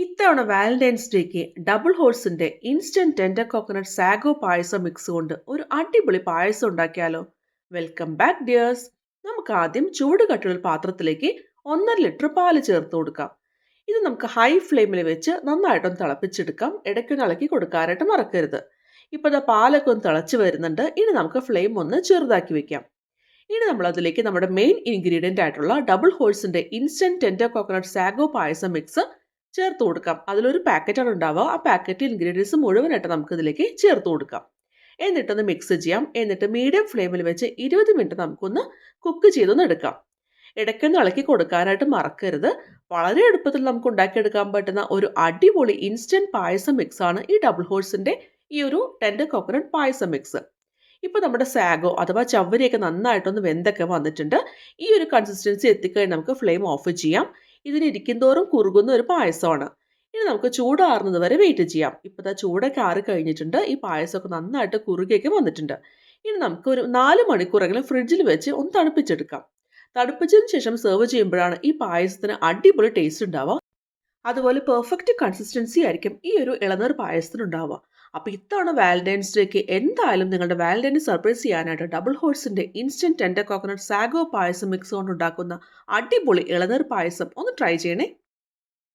ഇത്തവണ വാലന്റൈൻസ് ഡേക്ക് ഡബിൾ ഹോഴ്സിന്റെ instant tender coconut sago payasam mix കൊണ്ട് ഒരു അടിപൊളി പായസം ഉണ്ടാക്കിയാലോ? Welcome back dears. നമുക്ക് ആദ്യം ചൂട് കട്ടിയുള്ള പാത്രത്തിലേക്ക് 1.5 ലിറ്റർ പാല് ചേർത്ത് കൊടുക്കാം. ഇത് നമുക്ക് ഹൈ ഫ്ലെയിമിൽ വെച്ച് നന്നായിട്ടൊന്ന് തിളപ്പിച്ചെടുക്കാം. ഇടയ്ക്കൊന്ന് ഇളക്കി കൊടുക്കാനായിട്ട് മറക്കരുത്. ഇപ്പോൾ ദാ പാലൊക്കെ ഒന്ന് തിളച്ച് വരുന്നുണ്ട്. ഇനി നമുക്ക് ഫ്ലെയിം ഒന്ന് ചെറുതാക്കി വെക്കാം. ഇനി നമ്മൾ അതിലേക്ക് നമ്മുടെ മെയിൻ ഇൻഗ്രീഡിയൻ്റ് ആയിട്ടുള്ള ഡബിൾ ഹോഴ്സിന്റെ instant tender coconut sago payasam mix ചേർത്ത് കൊടുക്കാം. അതിലൊരു പാക്കറ്റാണ് ഉണ്ടാവുക. ആ പാക്കറ്റ് ഇൻഗ്രീഡിയൻസ് മുഴുവനായിട്ട് നമുക്ക് ഇതിലേക്ക് ചേർത്ത് കൊടുക്കാം. എന്നിട്ടൊന്ന് മിക്സ് ചെയ്യാം. എന്നിട്ട് മീഡിയം ഫ്ലെയിമിൽ വെച്ച് 20 മിനിറ്റ് നമുക്കൊന്ന് കുക്ക് ചെയ്തൊന്ന് എടുക്കാം. ഇടയ്ക്കൊന്ന് ഇളക്കി കൊടുക്കാനായിട്ട് മറക്കരുത്. വളരെ എളുപ്പത്തിൽ നമുക്ക് ഉണ്ടാക്കിയെടുക്കാൻ പറ്റുന്ന ഒരു അടിപൊളി ഇൻസ്റ്റന്റ് പായസം മിക്സാണ് ഈ ഡബിൾ ഹോഴ്സിന്റെ ഈ ഒരു ടെൻഡർ കോക്കനട്ട് പായസം മിക്സ്. ഇപ്പോൾ നമ്മുടെ സാഗോ അഥവാ ചവ്വരിയൊക്കെ നന്നായിട്ടൊന്ന് വെന്തൊക്കെ വന്നിട്ടുണ്ട്. ഈ ഒരു കൺസിസ്റ്റൻസി എത്തിക്കഴിഞ്ഞാൽ നമുക്ക് ഫ്ലെയിം ഓഫ് ചെയ്യാം. ഇതിന് ഇരിക്കുന്തോറും കുറുകുന്ന ഒരു പായസമാണ്. ഇനി നമുക്ക് ചൂടാറുന്നത് വരെ വെയിറ്റ് ചെയ്യാം. ഇപ്പോൾ ദാ ചൂടൊക്കെ ആറി കഴിഞ്ഞിട്ടുണ്ട്. ഈ പായസമൊക്കെ നന്നായിട്ട് കുറുകിയൊക്കെ വന്നിട്ടുണ്ട്. ഇനി നമുക്ക് ഒരു 4 മണിക്കൂറെങ്കിലും ഫ്രിഡ്ജിൽ വെച്ച് ഒന്ന് തണുപ്പിച്ചെടുക്കാം. തണുപ്പിച്ചതിന് ശേഷം സെർവ് ചെയ്യുമ്പോഴാണ് ഈ പായസത്തിന് അടിപൊളി ടേസ്റ്റ് ഉണ്ടാവുക. അതുപോലെ പെർഫെക്റ്റ് കൺസിസ്റ്റൻസി ആയിരിക്കും ഈ ഒരു ഇളനീർ പായസത്തിനുണ്ടാവുക. അപ്പോൾ ഇത്തവണ വാലന്റൈൻസ് ഡേക്ക് എന്തായാലും നിങ്ങളുടെ വാലന്റൈനെ സർപ്രൈസ് ചെയ്യാനായിട്ട് ഡബിൾ ഹോഴ്സിന്റെ instant tender coconut sago payasam mix കൊണ്ട് ഉണ്ടാക്കുന്ന അടിപൊളി ഇളനീർ പായസം ഒന്ന് ട്രൈ ചെയ്യണേ.